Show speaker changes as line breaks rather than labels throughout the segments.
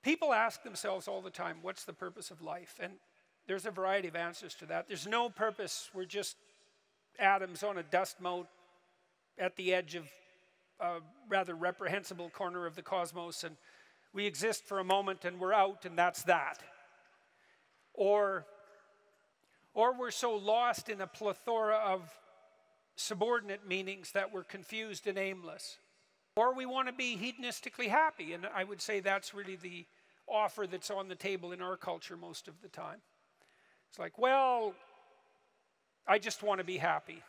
People ask themselves all the time, what's the purpose of life? And there's a variety of answers to that. There's no purpose. We're just atoms on a dust mote at the edge of a rather reprehensible corner of the cosmos, and we exist for a moment and we're out, and that's that. Or we're so lost in a plethora of subordinate meanings that we're confused and aimless. Or we want to be hedonistically happy, and I would say that's really the offer that's on the table in our culture most of the time. It's like, well, I just want to be happy.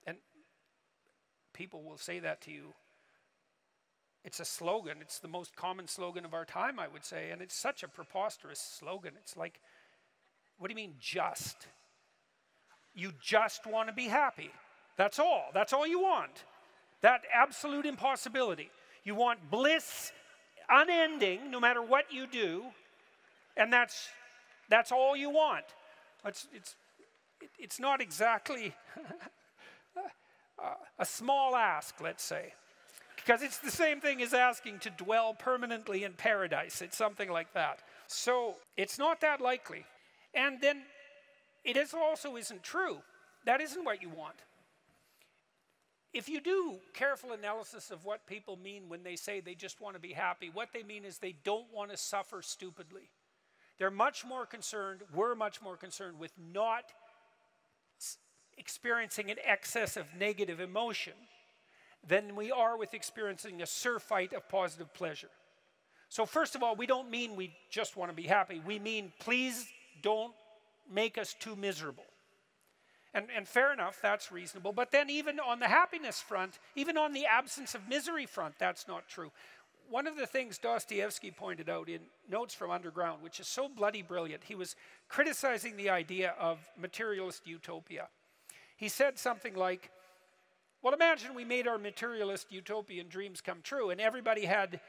And people will say that to you. It's a slogan. It's the most common slogan of our time, I would say, and it's such a preposterous slogan. It's like, what do you mean just? You just want to be happy. That's all. That's all you want. That absolute impossibility. You want bliss unending, no matter what you do, and that's all you want. It's not exactly a small ask, let's say, because it's the same thing as asking to dwell permanently in paradise. It's something like that. So it's not that likely. And then it also isn't true. That isn't what you want. If you do careful analysis of what people mean when they say they just want to be happy, what they mean is they don't want to suffer stupidly. They're much more concerned, we're much more concerned with not experiencing an excess of negative emotion than we are with experiencing a surfeit of positive pleasure. So first of all, we don't mean we just want to be happy. We mean, please don't make us too miserable. And fair enough, that's reasonable. But then even on the happiness front, even on the absence of misery front, that's not true. One of the things Dostoevsky pointed out in Notes from Underground, which is so bloody brilliant, he was criticizing the idea of materialist utopia. He said something like, well, imagine we made our materialist utopian dreams come true, and everybody had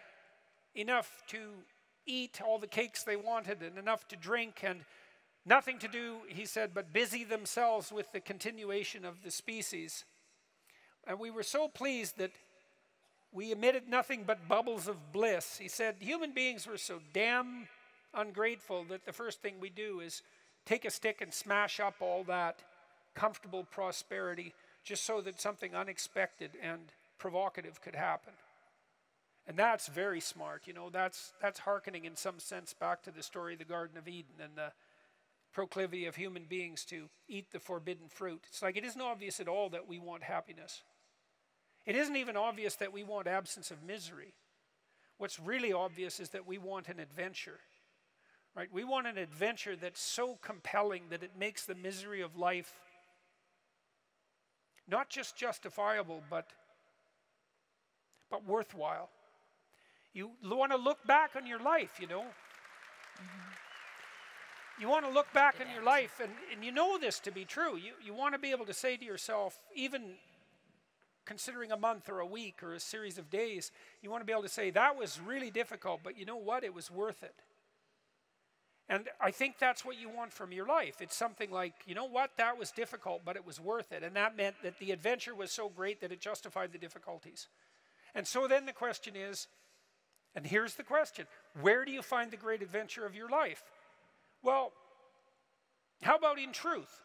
enough to eat all the cakes they wanted and enough to drink and nothing to do, he said, but busy themselves with the continuation of the species. And we were so pleased that we emitted nothing but bubbles of bliss. He said, human beings were so damn ungrateful that the first thing we do is take a stick and smash up all that comfortable prosperity just so that something unexpected and provocative could happen. And that's very smart. You know, that's hearkening in some sense back to the story of the Garden of Eden and the proclivity of human beings to eat the forbidden fruit. It's like it isn't obvious at all that we want happiness. It isn't even obvious that we want absence of misery. What's really obvious is that we want an adventure, right? We want an adventure that's so compelling that it makes the misery of life not just justifiable, but worthwhile. You want to look back on your life, you know. You want to look back on your life, and you know this to be true. You want to be able to say to yourself, even considering a month or a week or a series of days, you want to be able to say, that was really difficult, but you know what? It was worth it. And I think that's what you want from your life. It's something like, you know what? That was difficult, but it was worth it. And that meant that the adventure was so great that it justified the difficulties. And so then the question is, and here's the question, where do you find the great adventure of your life? Well, how about in truth?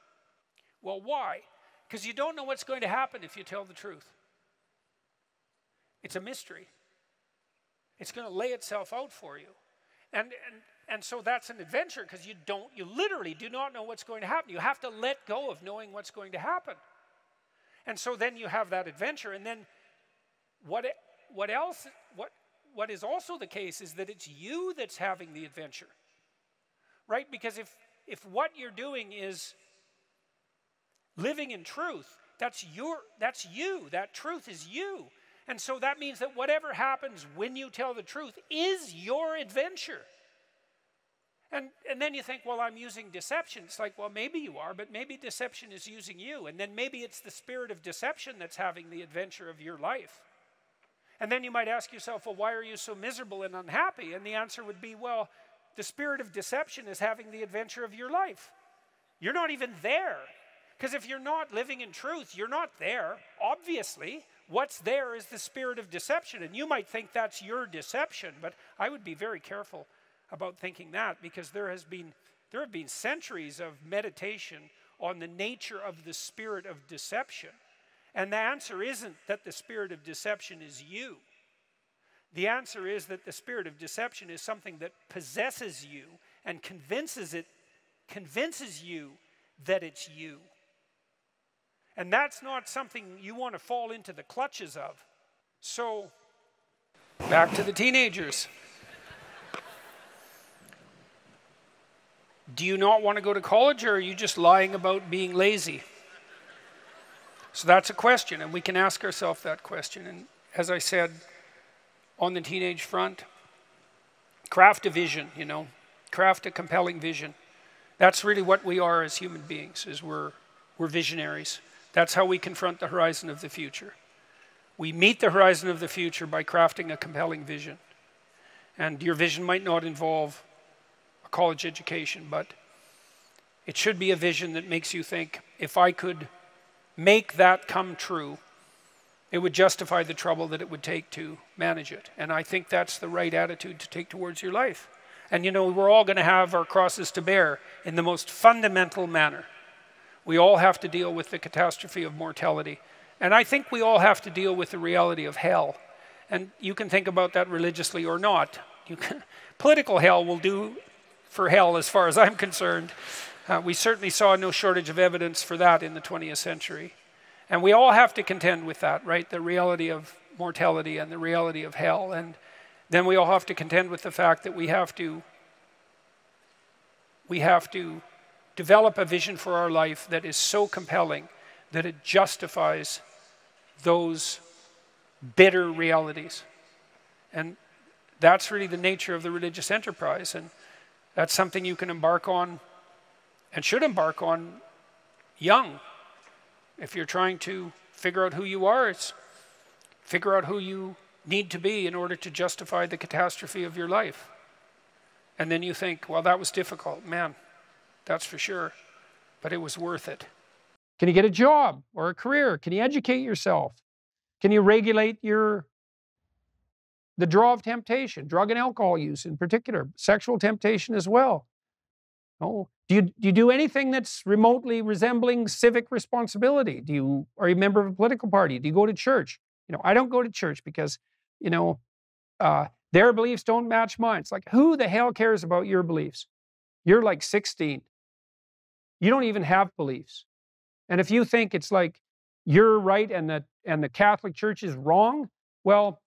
Well, why? Because you don't know what's going to happen if you tell the truth. It's a mystery. It's going to lay itself out for you. And so that's an adventure because you literally do not know what's going to happen. You have to let go of knowing what's going to happen. And so then you have that adventure, and then what is also the case is that it's you that's having the adventure. Right? Because if what you're doing is living in truth, that's you. That truth is you. And so that means that whatever happens when you tell the truth is your adventure. And then you think, well, I'm using deception. It's like, well, maybe you are, but maybe deception is using you. And then maybe it's the spirit of deception that's having the adventure of your life. And then you might ask yourself, well, why are you so miserable and unhappy? And the answer would be, well, the spirit of deception is having the adventure of your life. You're not even there. Because if you're not living in truth, you're not there. Obviously, what's there is the spirit of deception. And you might think that's your deception, but I would be very careful about thinking that, because there have been centuries of meditation on the nature of the spirit of deception. And the answer isn't that the spirit of deception is you. The answer is that the spirit of deception is something that possesses you and convinces you that it's you. And that's not something you want to fall into the clutches of. So, back to the teenagers. Do you not want to go to college, or are you just lying about being lazy? So that's a question, and we can ask ourselves that question. And as I said, on the teenage front, craft a vision, craft a compelling vision. That's really what we are as human beings, is we're visionaries. That's how we confront the horizon of the future. We meet the horizon of the future by crafting a compelling vision. And your vision might not involve a college education, but it should be a vision that makes you think, if I could make that come true, it would justify the trouble that it would take to manage it. And I think that's the right attitude to take towards your life. And we're all going to have our crosses to bear in the most fundamental manner. We all have to deal with the catastrophe of mortality. And I think we all have to deal with the reality of hell. And you can think about that religiously or not. Political hell will do for hell as far as I'm concerned. We certainly saw no shortage of evidence for that in the 20th century. And we all have to contend with that, right? The reality of mortality and the reality of hell. And then we all have to contend with the fact that we have to develop a vision for our life that is so compelling that it justifies those bitter realities. And that's really the nature of the religious enterprise. And that's something you can embark on and should embark on young. If you're trying to figure out who you are, it's figure out who you need to be in order to justify the catastrophe of your life. And then you think, well, that was difficult. Man, that's for sure. But it was worth it. Can you get a job or a career? Can you educate yourself? Can you regulate the draw of temptation, drug and alcohol use in particular, sexual temptation as well? Oh, do you do anything that's remotely resembling civic responsibility? Are you a member of a political party? Do you go to church? I don't go to church because, their beliefs don't match mine. It's like, who the hell cares about your beliefs? You're like 16. You don't even have beliefs. And if you think it's like you're right and the Catholic Church is wrong, well,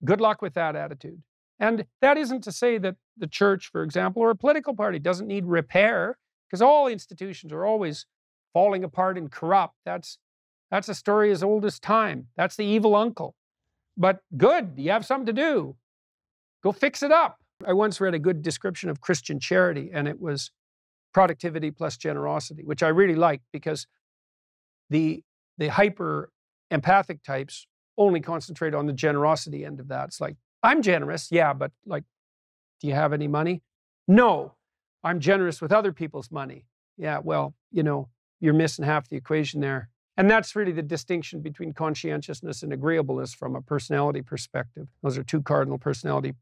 good luck with that attitude. And that isn't to say that the church, for example, or a political party doesn't need repair, because all institutions are always falling apart and corrupt. That's a story as old as time. That's the evil uncle. But good, you have something to do. Go fix it up. I once read a good description of Christian charity, and it was productivity plus generosity, which I really liked, because the hyper empathic types only concentrate on the generosity end of that. It's like, I'm generous, yeah, but like, do you have any money? No, I'm generous with other people's money. Yeah, well, you're missing half the equation there. And that's really the distinction between conscientiousness and agreeableness from a personality perspective. Those are two cardinal personality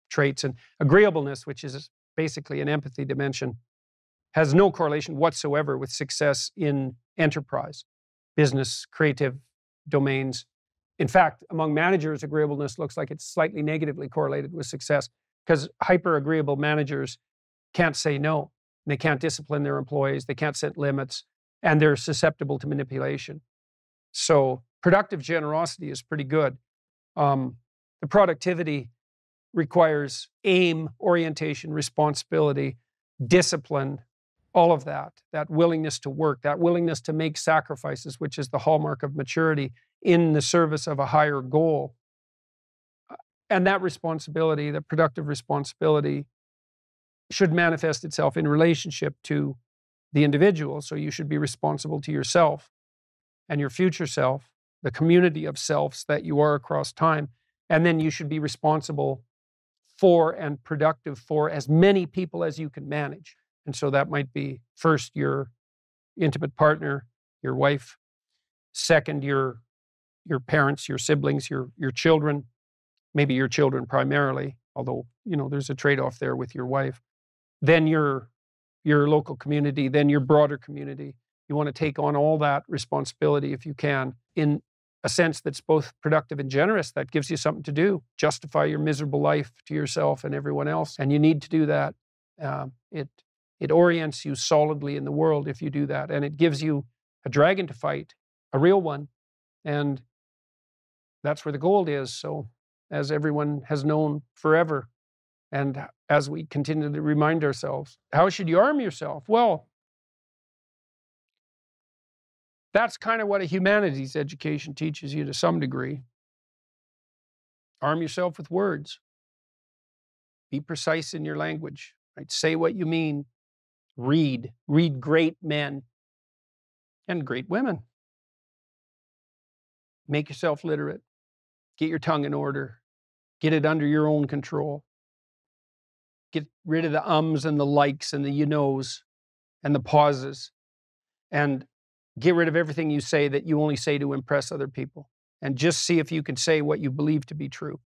traits. And agreeableness, which is basically an empathy dimension, has no correlation whatsoever with success in enterprise, business, creative domains. In fact, among managers, agreeableness looks like it's slightly negatively correlated with success, because hyper-agreeable managers can't say no. They can't discipline their employees. They can't set limits, and they're susceptible to manipulation. So productive generosity is pretty good. The productivity requires aim, orientation, responsibility, discipline, all of that willingness to work, that willingness to make sacrifices, which is the hallmark of maturity in the service of a higher goal. And that responsibility, the productive responsibility, should manifest itself in relationship to the individual. So you should be responsible to yourself and your future self, the community of selves that you are across time. And then you should be responsible for and productive for as many people as you can manage. And so that might be first your intimate partner, your wife, second your parents, your siblings, your children, maybe your children primarily,
although, there's a trade-off there with your wife, then your local community, then your broader community. You want to take on all that responsibility if you can, in a sense that's both productive and generous. That gives you something to do, justify your miserable life to yourself and everyone else. And you need to do that. It orients you solidly in the world if you do that. And it gives you a dragon to fight, a real one. And that's where the gold is. So, as everyone has known forever, and as we continue to remind ourselves, how should you arm yourself? Well, that's kind of what a humanities education teaches you to some degree. Arm yourself with words. Be precise in your language. Right? Say what you mean. Read great men and great women. Make yourself literate. Get your tongue in order. Get it under your own control. Get rid of the ums and the likes and the you knows and the pauses. And get rid of everything you say that you only say to impress other people. And just see if you can say what you believe to be true.